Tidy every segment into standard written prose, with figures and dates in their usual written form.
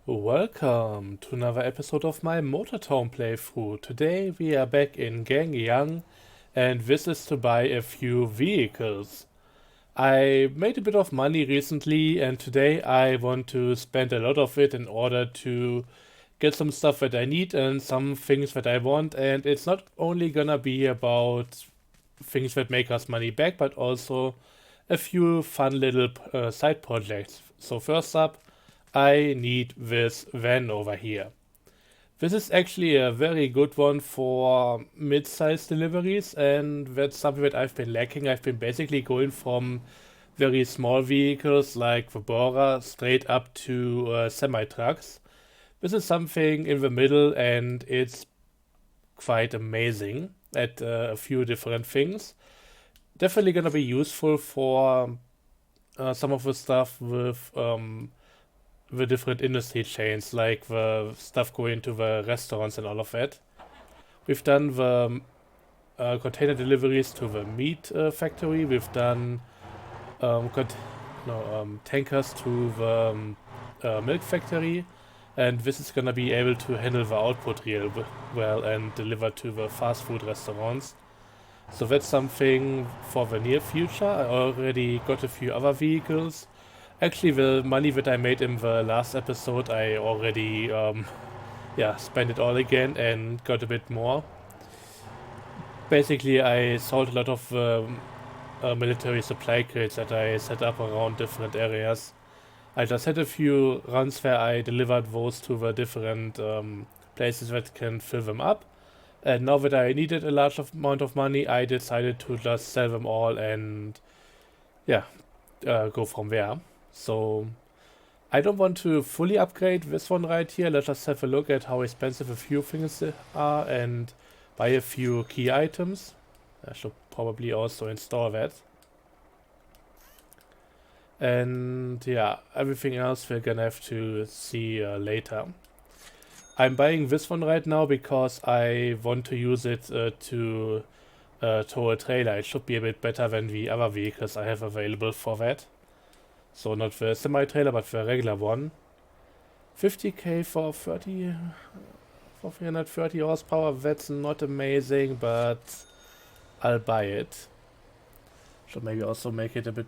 Welcome to another episode of my Motortown playthrough. Today we are back in Gangyang and this is to buy a few vehicles. I made a bit of money recently and today I want to spend a lot of it in order to get some stuff that I need and some things that I want, and it's not only gonna be about things that make us money back but also a few fun little side projects. So first up, I need this van over here. This is actually a very good one for mid-sized deliveries, and that's something that I've been lacking. I've been basically going from very small vehicles like the Bora straight up to semi-trucks. This is something in the middle, and it's quite amazing at a few different things. Definitely gonna be useful for some of the stuff with the different industry chains, like the stuff going to the restaurants and all of that. We've done the container deliveries to the meat factory. We've done tankers to the milk factory, and this is gonna be able to handle the output real well and deliver to the fast food restaurants. So that's something for the near future. I already got a few other vehicles. Actually, the money that I made in the last episode, I already, spent it all again and got a bit more. Basically, I sold a lot of military supply crates that I set up around different areas. I just had a few runs where I delivered those to the different places that can fill them up. And now that I needed a large amount of money, I decided to just sell them all and, yeah, go from there. So I don't want to fully upgrade this one right here. Let's just have a look at how expensive a few things are and buy a few key items. I should probably also install that. And yeah, everything else we're gonna have to see later. I'm buying this one right now because I want to use it to tow a trailer. It should be a bit better than the other vehicles I have available for that. So not the semi-trailer, but the regular one. 50k for 330 horsepower. That's not amazing, but I'll buy it. Should maybe also make it a bit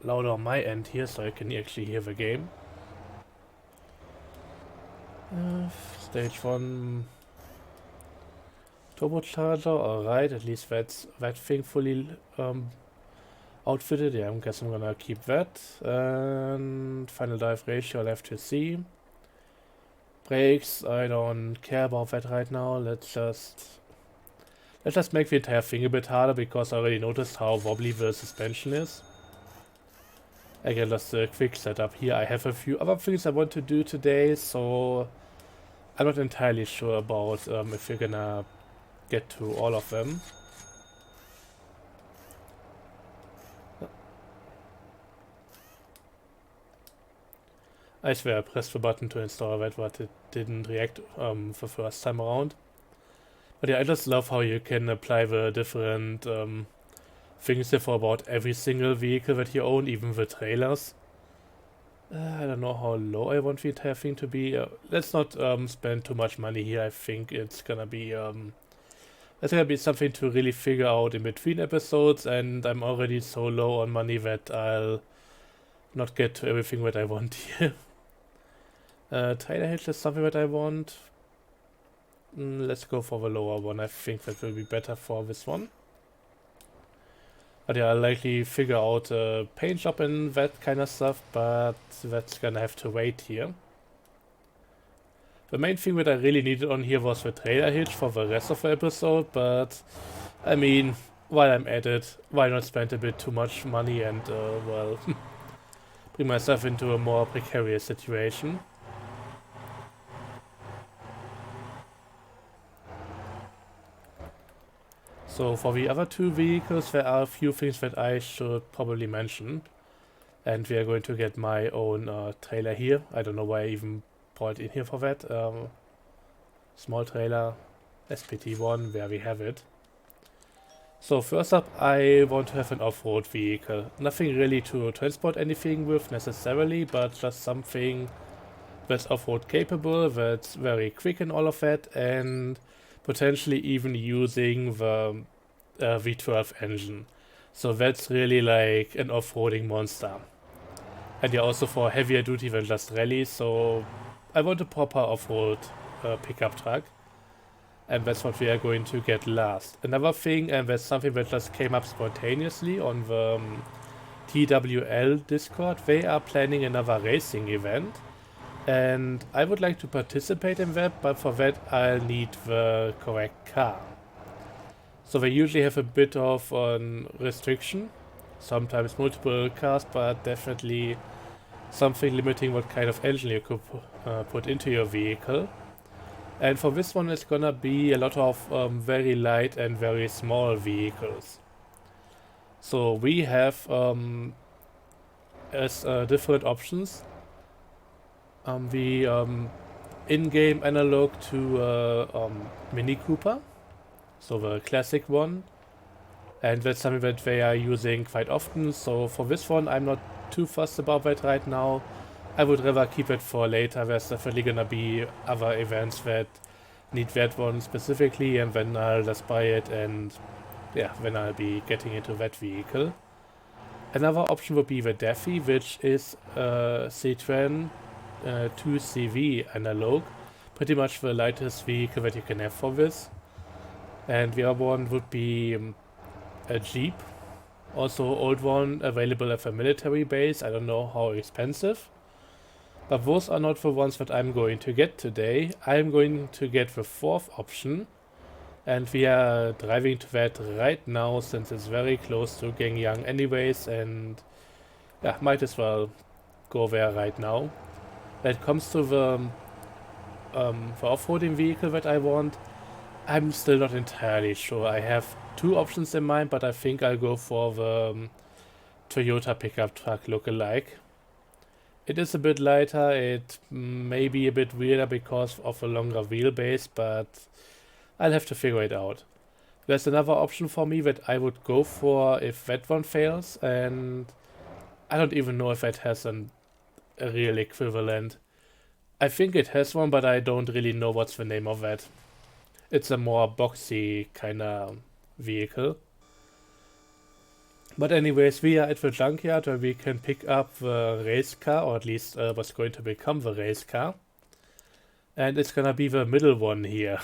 louder on my end here, so I can actually hear the game. Stage 1 turbocharger, alright, at least that's that thing fully outfitted. Yeah, I guess I'm gonna keep that. And final dive ratio, I'll have to see. Brakes, I don't care about that right now. Let's just make the entire thing a bit harder because I already noticed how wobbly the suspension is. Again, just a quick setup here. I have a few other things I want to do today, so I'm not entirely sure about if we're gonna get to all of them. I swear I pressed the button to install that, but it didn't react the first time around. But yeah, I just love how you can apply the different things here for about every single vehicle that you own, even the trailers. I don't know how low I want the entire thing to be. Let's not spend too much money here. I think it's gonna be something to really figure out in between episodes, and I'm already so low on money that I'll not get to everything that I want here. Trailer hitch is something that I want. Let's go for the lower one. I think that will be better for this one. But yeah, I'll likely figure out a paint job and that kind of stuff, but that's gonna have to wait here. The main thing that I really needed on here was the trailer hitch for the rest of the episode, but I mean, while I'm at it, why not spend a bit too much money and, well, bring myself into a more precarious situation. So for the other two vehicles, there are a few things that I should probably mention. And we are going to get my own trailer here. I don't know why I even brought it in here for that. Small trailer, SPT1, there we have it. So first up, I want to have an off-road vehicle. Nothing really to transport anything with necessarily, but just something that's off-road capable, that's very quick and all of that, and potentially even using the V12 engine. So that's really like an off-roading monster. And yeah, also for heavier duty than just rally, so I want a proper off-road pickup truck. And that's what we are going to get last. Another thing, and that's something that just came up spontaneously on the TWL Discord, they are planning another racing event. And I would like to participate in that, but for that I'll need the correct car. So they usually have a bit of a restriction, sometimes multiple cars, but definitely something limiting what kind of engine you could put into your vehicle. And for this one it's gonna be a lot of very light and very small vehicles. So we have as different options the in-game analog to Mini Cooper, so the classic one, and that's something that they are using quite often. So for this one I'm not too fussed about that right now. I would rather keep it for later. There's definitely gonna be other events that need that one specifically, and then I'll just buy it, and yeah, then I'll be getting into that vehicle. Another option would be the Daffy, which is Citroen 2CV analog, pretty much the lightest vehicle that you can have for this. And the other one would be a Jeep, also old one, available at the military base. I don't know how expensive. But those are not the ones that I'm going to get today. I'm going to get the fourth option. And we are driving to that right now, since it's very close to Gangyang anyways. And yeah, might as well go there right now. When it comes to the off-roading vehicle that I want, I'm still not entirely sure. I have two options in mind, but I think I'll go for the Toyota pickup truck lookalike. It is a bit lighter, it may be a bit weirder because of a longer wheelbase, but I'll have to figure it out. There's another option for me that I would go for if that one fails, and I don't even know if that has a real equivalent. I think it has one, but I don't really know what's the name of that. It's a more boxy kind of vehicle. But anyways, we are at the junkyard where we can pick up the race car, or at least what's going to become the race car. And it's gonna be the middle one here.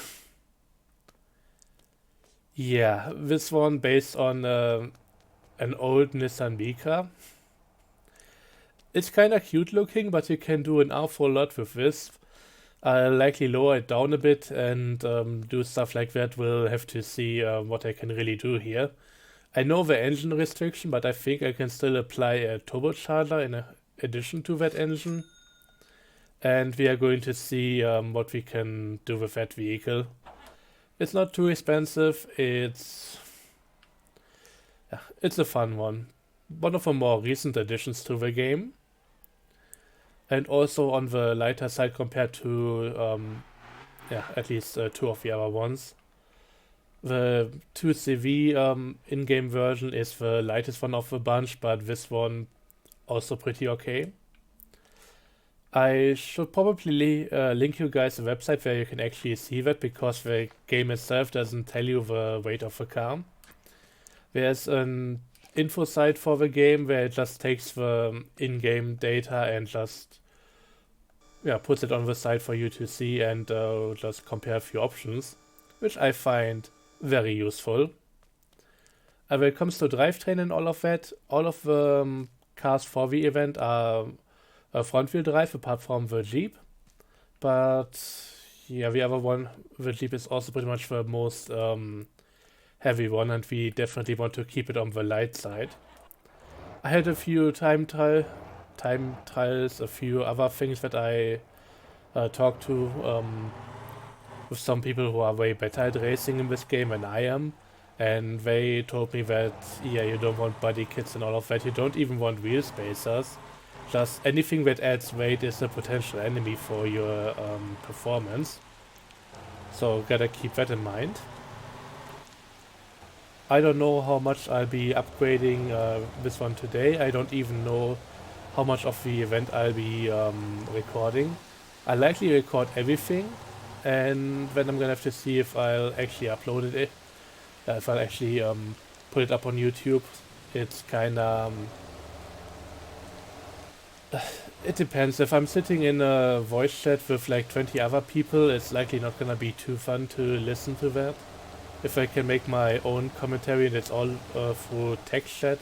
Yeah, this one based on an old Nissan Micra. It's kinda cute looking, but you can do an awful lot with this. I'll likely lower it down a bit and do stuff like that. We'll have to see what I can really do here. I know the engine restriction, but I think I can still apply a turbocharger in addition to that engine. And we are going to see what we can do with that vehicle. It's not too expensive. It's a fun one. One of the more recent additions to the game. And also on the lighter side compared to at least two of the other ones. The 2CV in-game version is the lightest one of the bunch, but this one also pretty okay. I should probably link you guys a website where you can actually see that, because the game itself doesn't tell you the weight of the car. There's an info site for the game where it just takes the in-game data and just puts it on the site for you to see, and just compare a few options, which I find very useful. When it comes to drivetrain and all of that, all of the cars for the event are front-wheel drive, apart from the Jeep. But yeah, the other one, the Jeep, is also pretty much the most heavy one, and we definitely want to keep it on the light side. I had a few time trials, a few other things that I talked to with some people who are way better at racing in this game than I am, and they told me that you don't want body kits and all of that, you don't even want wheel spacers. Just anything that adds weight is a potential enemy for your performance. So gotta keep that in mind. I don't know how much I'll be upgrading this one today. I don't even know how much of the event I'll be recording. I likely record everything, and then I'm gonna have to see if I'll actually upload it, if I'll actually put it up on YouTube. It's kinda it depends. If I'm sitting in a voice chat with like 20 other people, it's likely not gonna be too fun to listen to that. If I can make my own commentary and it's all through text chat,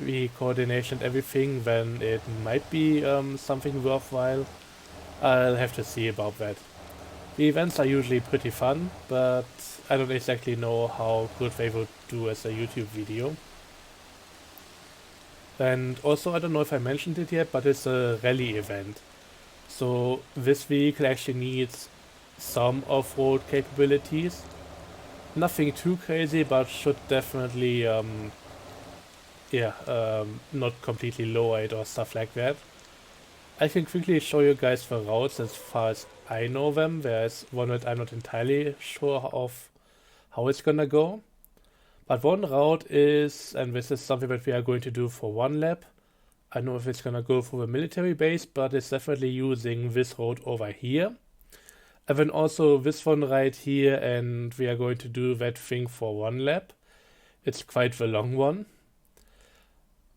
the coordination and everything, then it might be something worthwhile. I'll have to see about that. The events are usually pretty fun, but I don't exactly know how good they would do as a YouTube video. And also, I don't know if I mentioned it yet, but it's a rally event. So this vehicle actually needs some off-road capabilities. Nothing too crazy, but should definitely, not completely lower it or stuff like that. I can quickly show you guys the routes as far as I know them. There's one that I'm not entirely sure of how it's gonna go. But one route is, and this is something that we are going to do for one lap. I don't know if it's gonna go through a military base, but it's definitely using this road over here. And then also this one right here, and we are going to do that thing for one lap. It's quite the long one.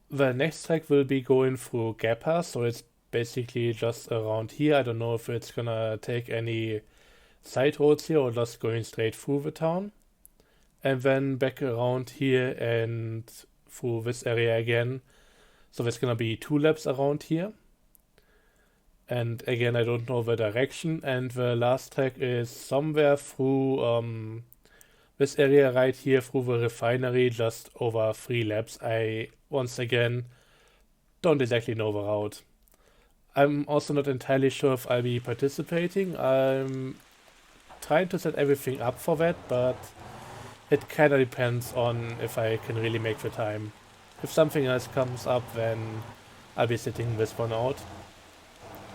The next track will be going through Gappa, so it's basically just around here. I don't know if it's gonna take any side roads here or just going straight through the town. And then back around here and through this area again. So there's gonna be 2 laps around here. And again, I don't know the direction. And the last track is somewhere through this area right here, through the refinery, just over 3 laps. I, once again, don't exactly know the route. I'm also not entirely sure if I'll be participating. I'm trying to set everything up for that, but it kind of depends on if I can really make the time. If something else comes up, then I'll be sitting this one out.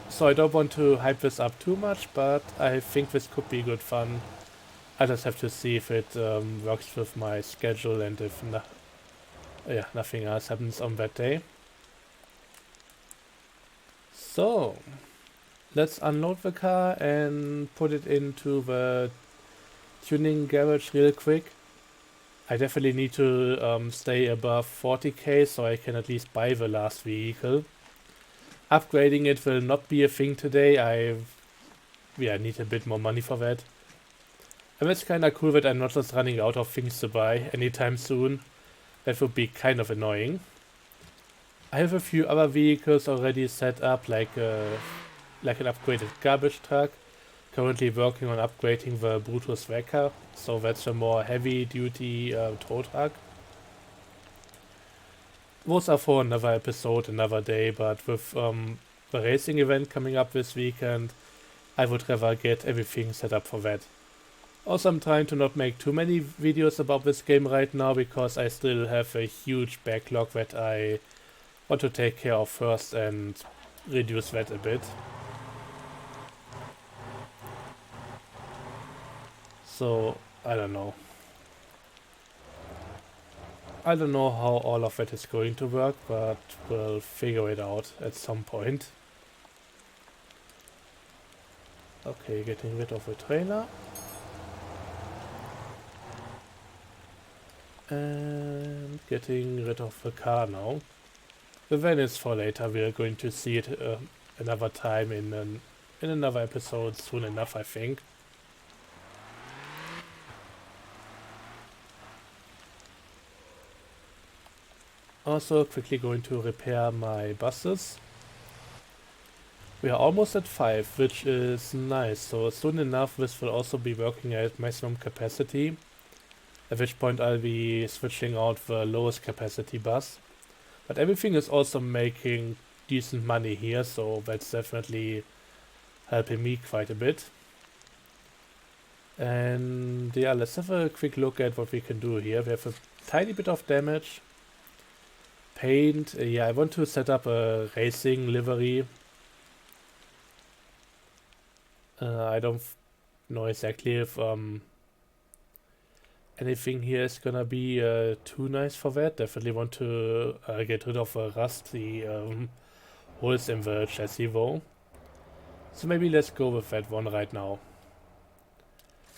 So I don't want to hype this up too much, but I think this could be good fun. I just have to see if it works with my schedule and if nothing else happens on that day. So, let's unload the car and put it into the tuning garage real quick. I definitely need to stay above 40k so I can at least buy the last vehicle. Upgrading it will not be a thing today. I need a bit more money for that. And it's kinda cool that I'm not just running out of things to buy anytime soon. That would be kind of annoying. I have a few other vehicles already set up, like an upgraded garbage truck. Currently working on upgrading the Brutus Wrecker, so that's a more heavy-duty tow truck. Those are for another episode, another day, but with the racing event coming up this weekend, I would rather get everything set up for that. Also, I'm trying to not make too many videos about this game right now, because I still have a huge backlog that I want to take care of first and reduce that a bit. So, I don't know. I don't know how all of that is going to work, but we'll figure it out at some point. Okay, getting rid of the trailer. And getting rid of the car now. The van is for later. We are going to see it another time in another episode soon enough, I think. Also quickly going to repair my buses. We are almost at 5, which is nice. So soon enough this will also be working at maximum capacity. At which point I'll be switching out the lowest capacity bus. But everything is also making decent money here, so that's definitely helping me quite a bit. And yeah, let's have a quick look at what we can do here. We have a tiny bit of damage. Paint, yeah, I want to set up a racing livery. I don't know exactly if anything here is gonna be too nice for that. Definitely want to get rid of rusty holes in the chassis though. So maybe let's go with that one right now.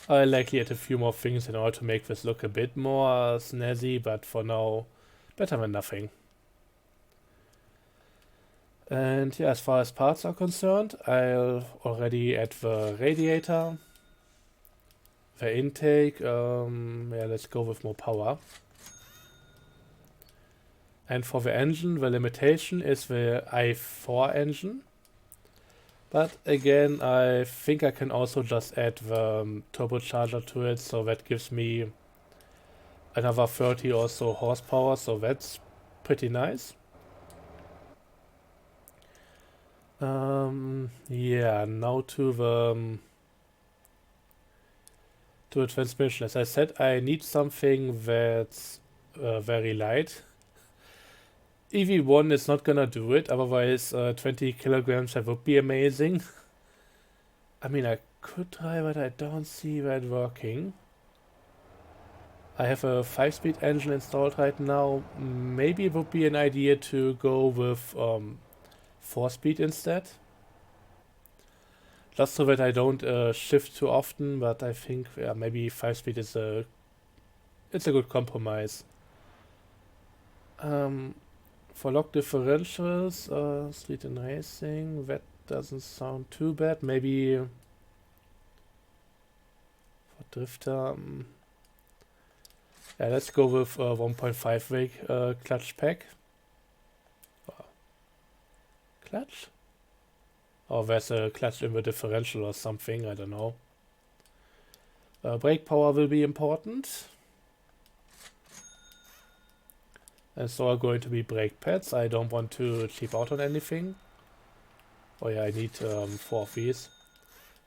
I'll likely add a few more things in order to make this look a bit more snazzy, but for now, better than nothing. And yeah, as far as parts are concerned, I'll already add the radiator, the intake, yeah, let's go with more power. And for the engine, the limitation is the i4 engine. But again, I think I can also just add the turbocharger to it, so that gives me another 30 or so horsepower, so that's pretty nice. Yeah, now to the transmission. As I said, I need something that's very light. EV1 is not gonna do it, otherwise 20 kilograms, that would be amazing. I mean, I could try, but I don't see that working. I have a 5-speed engine installed right now. Maybe it would be an idea to go with 4-speed instead. Just so that I don't shift too often, but I think maybe 5-speed is it's a good compromise. For lock differentials, street and racing, that doesn't sound too bad. Maybe for drifter, yeah, let's go with 1.5 rake clutch pack. Clutch? Or there's a clutch in the differential or something, I don't know. Brake power will be important. And so are going to be brake pads. I don't want to cheap out on anything. Oh yeah, I need 4 of these.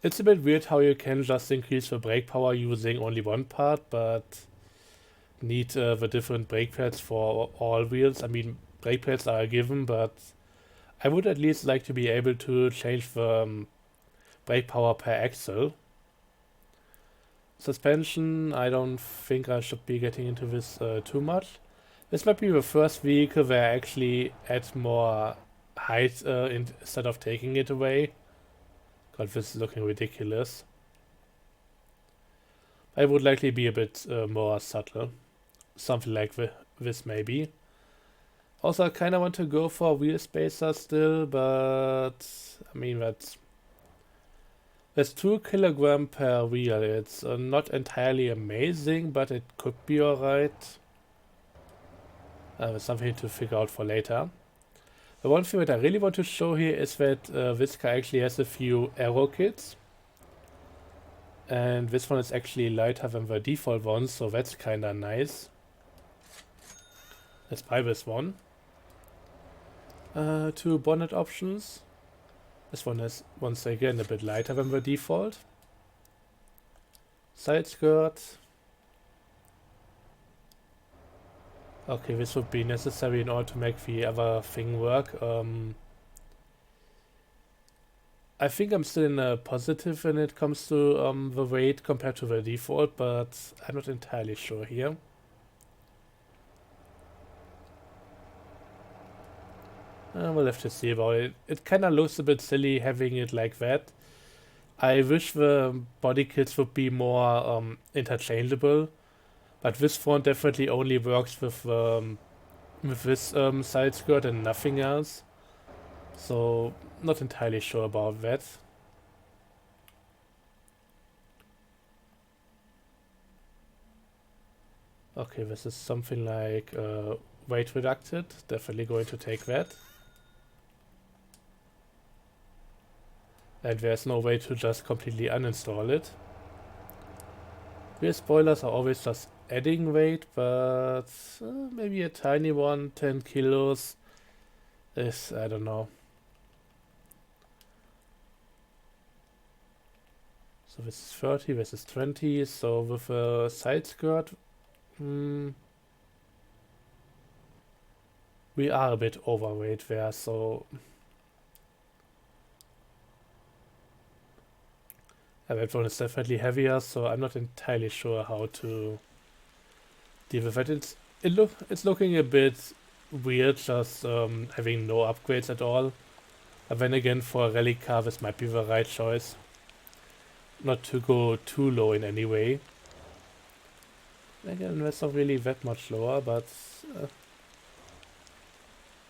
It's a bit weird how you can just increase the brake power using only one part, but need the different brake pads for all wheels. I mean, brake pads are a given, but I would at least like to be able to change the brake power per axle. Suspension, I don't think I should be getting into this too much. This might be the first vehicle where I actually add more height instead of taking it away. God, this is looking ridiculous. I would likely be a bit more subtle. Something like this maybe. Also, I kind of want to go for a wheel spacer still, but I mean that's 2 kilogram per wheel. It's not entirely amazing, but it could be alright. Something to figure out for later. The one thing that I really want to show here is that this car actually has a few aero kits. And this one is actually lighter than the default one, so that's kinda nice. Let's buy this one. 2 bonnet options. This one is once again a bit lighter than the default. Side skirt. Okay, this would be necessary in order to make the other thing work. I think I'm still in a positive when it comes to the weight compared to the default, but I'm not entirely sure here. We'll have to see about it. It kind of looks a bit silly having it like that. I wish the body kits would be more interchangeable, but this font definitely only works with this side skirt and nothing else. So not entirely sure about that. Okay, this is something like weight reducted. Definitely going to take that. And there's no way to just completely uninstall it. Rear spoilers are always just adding weight, but maybe a tiny one, 10 kilos, is, I don't know. So this is 30, this is 20, so with a side skirt, we are a bit overweight there, so... that one is definitely heavier, so I'm not entirely sure how to deal with it. It's looking a bit weird, just having no upgrades at all. But then again, for a rally car, this might be the right choice. Not to go too low in any way. Again, that's not really that much lower, but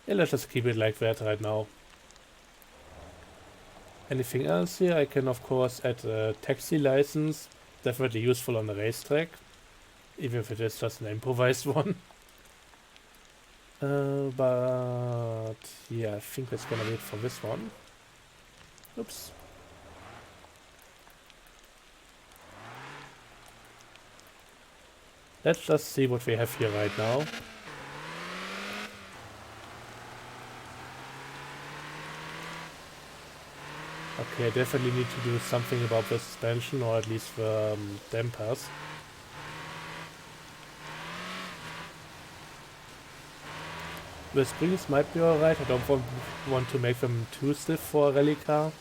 yeah, let's just keep it like that right now. Anything else here? I can of course add a taxi license. Definitely useful on the racetrack, even if it is just an improvised one. But yeah, I think that's gonna be it for this one. Oops. Let's just see what we have here right now. Okay, I definitely need to do something about the suspension, or at least the dampers. The springs might be alright. I don't want to make them too stiff for a rally car.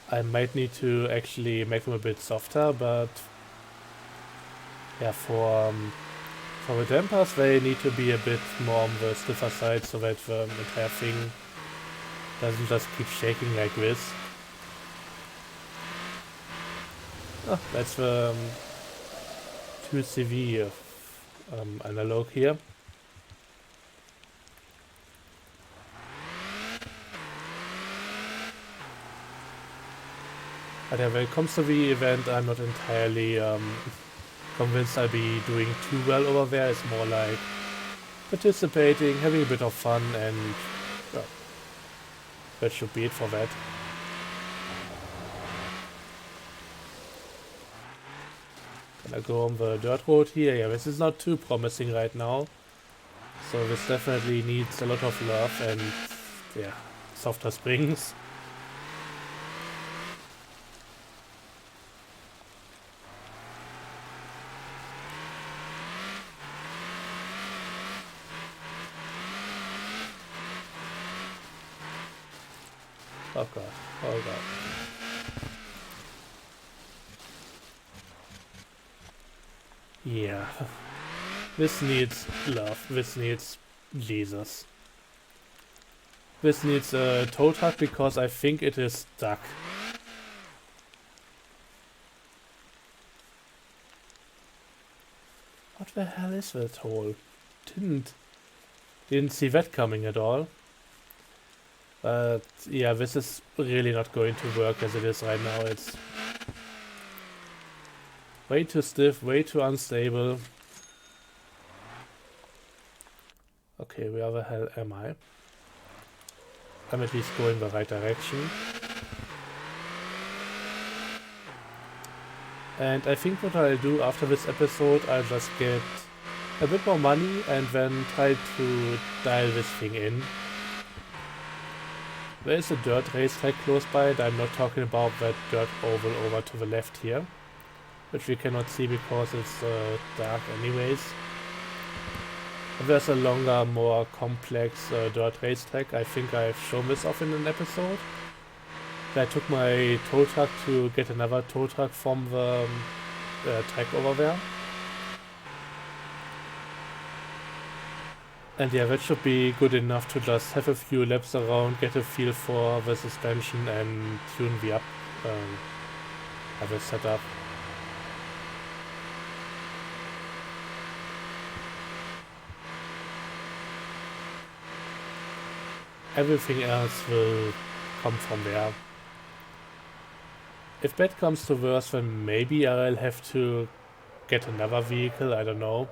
I might need to actually make them a bit softer, but yeah, for the dampers they need to be a bit more on the stiffer side so that the entire thing doesn't just keep shaking like this. Oh, that's the 2CV analog here. But yeah, when it comes to the event, I'm not entirely convinced I'll be doing too well over there. It's more like participating, having a bit of fun, and well, that should be it for that. Gonna go on the dirt road here. Yeah, this is not too promising right now. So this definitely needs a lot of love and yeah, softer springs. Oh god, oh god. Yeah. This needs love. This needs Jesus. This needs a tow truck because I think it is stuck. What the hell is that hole? Didn't see that coming at all. But yeah, this is really not going to work as it is right now. It's way too stiff, way too unstable. Okay, where the hell am I? I'm at least going the right direction. And I think what I'll do after this episode, I'll just get a bit more money and then try to dial this thing in. There is a dirt racetrack close by, and I'm not talking about that dirt oval over to the left here, which we cannot see because it's dark anyways. There's a longer, more complex dirt racetrack. I think I've shown this off in an episode. I took my tow truck to get another tow truck from the track over there. And yeah, that should be good enough to just have a few laps around, get a feel for the suspension and tune the setup. Everything else will come from there. If bad comes to worse, then maybe I'll have to get another vehicle, I don't know.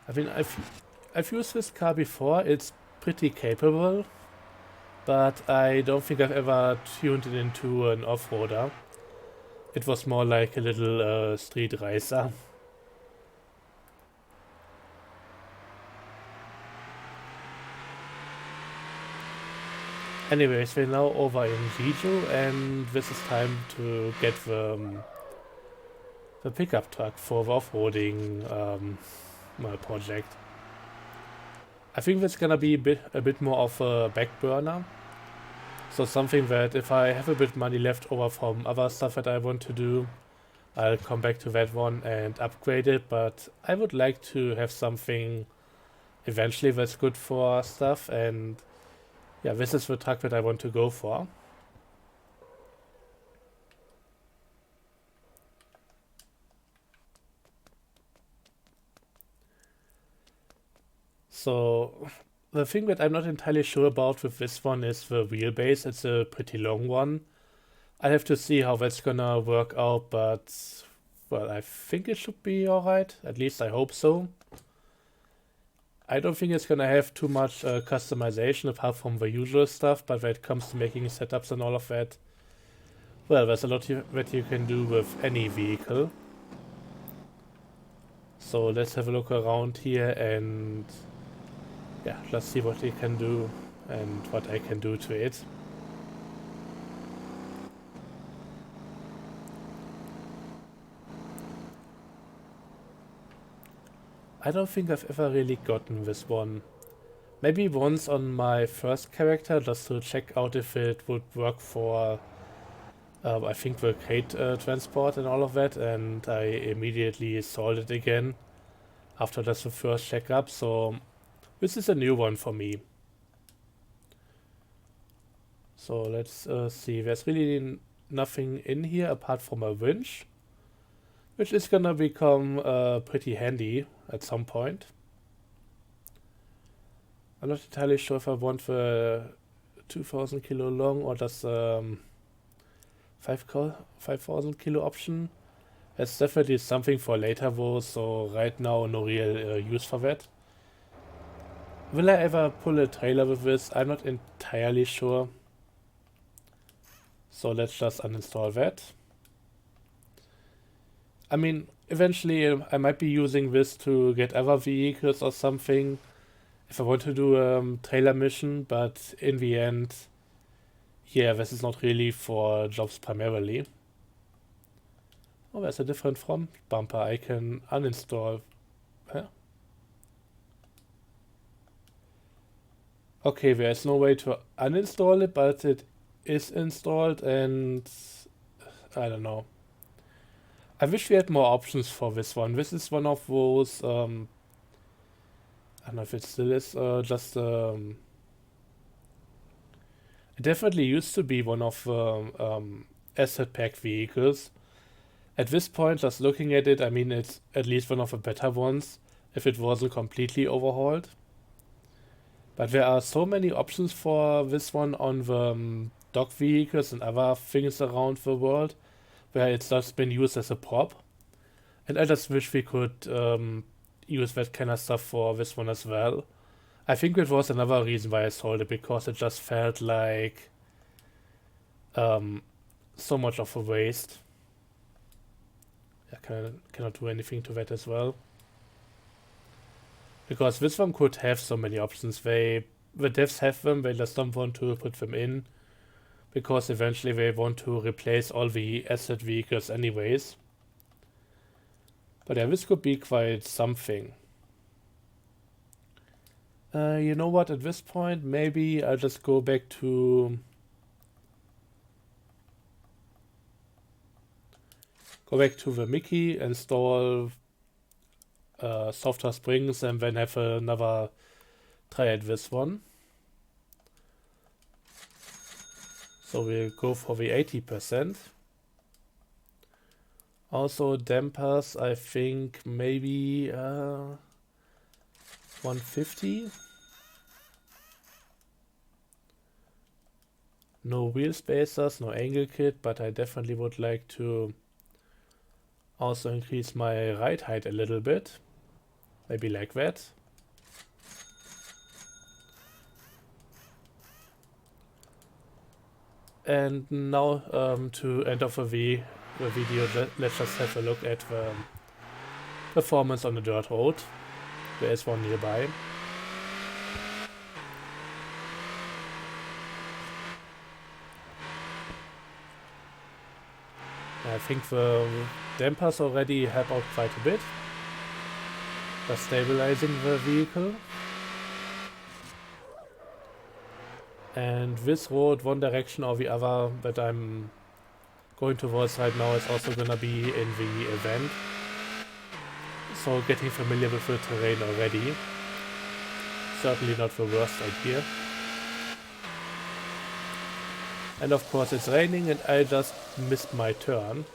I mean, I've used this car before, it's pretty capable, but I don't think I've ever tuned it into an off-roader. It was more like a little street racer. Anyways, we're now over in Jeju, and this is time to get the pickup truck for the off-roading project. I think that's gonna be a bit more of a back burner. So something that if I have a bit money left over from other stuff that I want to do, I'll come back to that one and upgrade it, but I would like to have something eventually that's good for stuff, and yeah, this is the truck that I want to go for. So the thing that I'm not entirely sure about with this one is the wheelbase. It's a pretty long one. I have to see how that's gonna work out, but well, I think it should be alright. At least I hope so. I don't think it's gonna have too much customization apart from the usual stuff, but when it comes to making setups and all of that, well, there's a lot that you can do with any vehicle. So let's have a look around here and yeah, let's see what it can do and what I can do to it. I don't think I've ever really gotten this one. Maybe once on my first character, just to check out if it would work for, I think, the crate transport and all of that, and I immediately sold it again after just the first checkup, so this is a new one for me. So let's see, there's really nothing in here apart from a winch, which is gonna become pretty handy at some point. I'm not entirely sure if I want the 2000 kilo long or just 5000 kilo option. It's definitely something for later though, so right now no real use for that. Will I ever pull a trailer with this? I'm not entirely sure. So let's just uninstall that. I mean, eventually I might be using this to get other vehicles or something if I want to do a trailer mission, but in the end, yeah, this is not really for jobs primarily. Oh, there's a different front bumper I can uninstall. Huh? Okay, there's no way to uninstall it, but it is installed and I don't know. I wish we had more options for this one. This is one of those, I don't know if it still is, it definitely used to be one of asset pack vehicles. At this point, just looking at it, I mean, it's at least one of the better ones, if it wasn't completely overhauled. But there are so many options for this one on the dock vehicles and other things around the world, where it's just been used as a prop. And I just wish we could use that kind of stuff for this one as well. I think it was another reason why I sold it, because it just felt like so much of a waste. I cannot do anything to that as well. Because this one could have so many options. The devs have them, they just don't want to put them in. Because eventually they want to replace all the asset vehicles anyways. But yeah, this could be quite something. You know what, at this point, maybe I'll just go back to... Go back to the Mickey, install Software Springs, and then have another try at this one. So we'll go for the 80%. Also dampers, I think maybe 150. No wheel spacers, no angle kit, but I definitely would like to also increase my ride height a little bit. Maybe like that. And now to end off the video, let's just have a look at the performance on the dirt road. There is one nearby. I think the dampers already help out quite a bit by stabilizing the vehicle. And this road, one direction or the other that I'm going towards right now, is also gonna be in the event. So getting familiar with the terrain already. Certainly not the worst idea. And of course it's raining and I just missed my turn.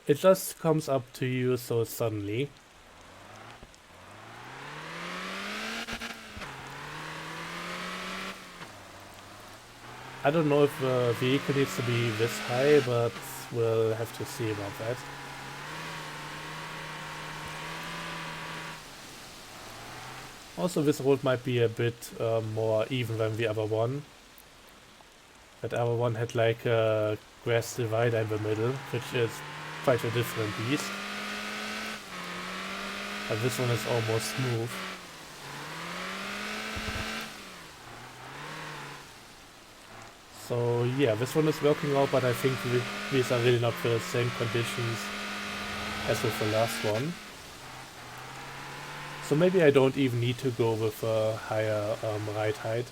It just comes up to you so suddenly. I don't know if the vehicle needs to be this high, but we'll have to see about that. Also, this road might be a bit more even than the other one. That other one had like a grass divider in the middle, which is quite a different beast. But this one is almost smooth. So yeah, this one is working out, but I think these are really not the same conditions as with the last one. So maybe I don't even need to go with a higher ride height.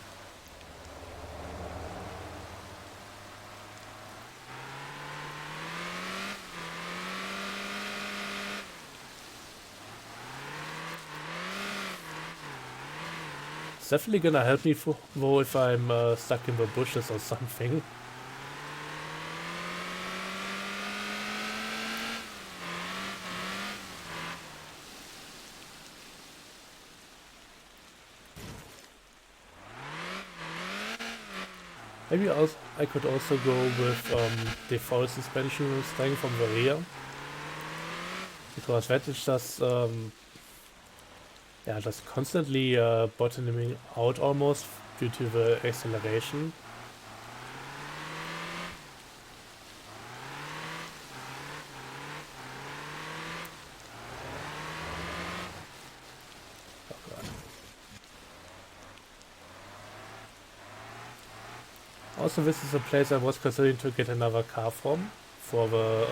It's definitely gonna help me though if I'm stuck in the bushes or something. Maybe I could also go with default suspension restraint from the rear. Because that is just, yeah, just constantly bottoming out almost due to the acceleration. Oh god. Also, this is a place I was considering to get another car from for the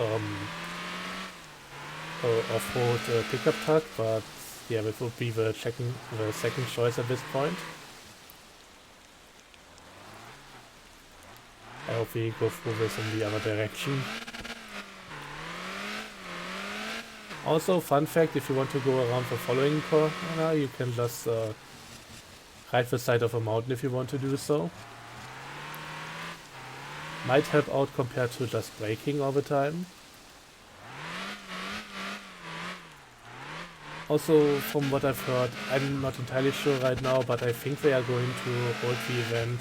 off-road pickup truck, but yeah, that would be the second choice at this point. I hope we go through this in the other direction. Also, fun fact, if you want to go around the following corner, you can just ride the side of a mountain if you want to do so. Might help out compared to just braking all the time. Also, from what I've heard, I'm not entirely sure right now, but I think they are going to hold the event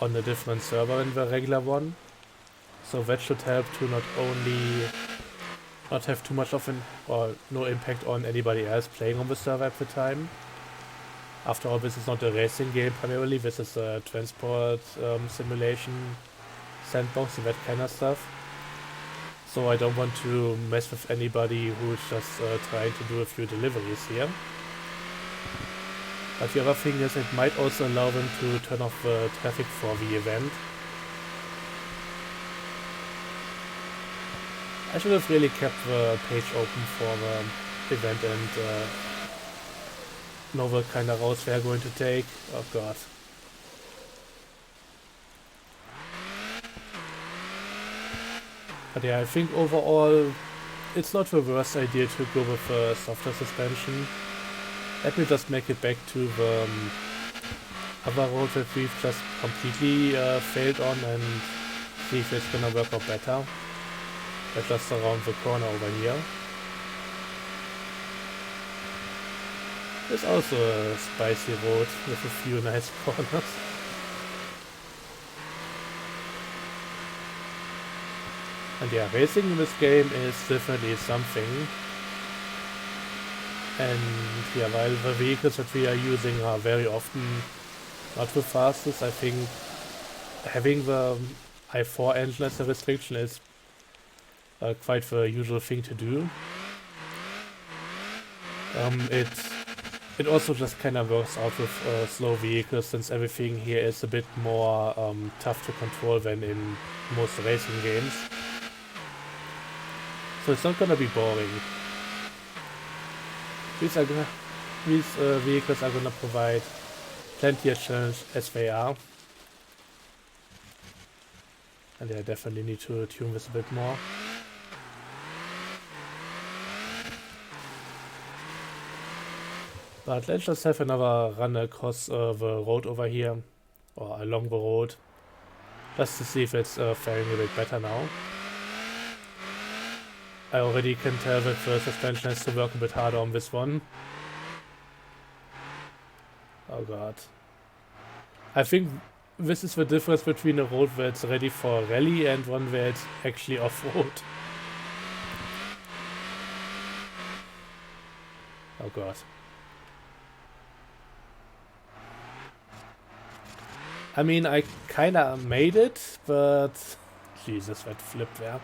on a different server than the regular one. So that should help to not only not have too much of or no impact on anybody else playing on the server at the time. After all, this is not a racing game primarily, this is a transport simulation, sandbox and that kind of stuff. So I don't want to mess with anybody who's just trying to do a few deliveries here. But the other thing is it might also allow them to turn off the traffic for the event. I should have really kept the page open for the event and know what kind of routes they're going to take. Oh god. But yeah, I think overall it's not the worst idea to go with a softer suspension. Let me just make it back to the other road that we've just completely failed on and see if it's gonna work out better. But just around the corner over here. It's also a spicy road with a few nice corners. And yeah, racing in this game is definitely something. And yeah, while the vehicles that we are using are very often not the fastest, I think having the i4 engine as a restriction is quite the usual thing to do. It also just kind of works out with slow vehicles, since everything here is a bit more tough to control than in most racing games. So it's not gonna be boring. These vehicles are gonna provide plenty of challenge as they are. And I definitely need to tune this a bit more. But let's just have another run across the road over here. Or along the road. Just to see if it's faring a bit better now. I already can tell that the suspension has to work a bit harder on this one. Oh god. I think this is the difference between a road where it's ready for a rally and one where it's actually off-road. Oh god. I mean, I kinda made it, but... Jesus, that flip there.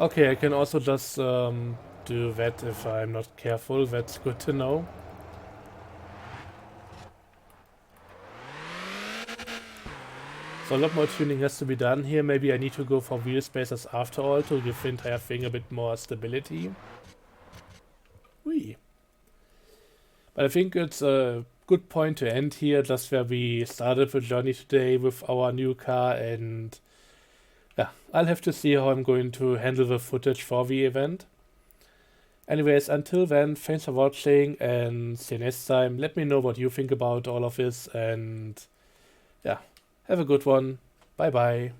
Okay, I can also just do that if I'm not careful. That's good to know. So a lot more tuning has to be done here. Maybe I need to go for wheel spacers after all to give the entire thing a bit more stability. Whee. But I think it's a good point to end here, just where we started the journey today with our new car, and yeah, I'll have to see how I'm going to handle the footage for the event. Anyways, until then, thanks for watching and see you next time. Let me know what you think about all of this, and yeah, have a good one. Bye bye.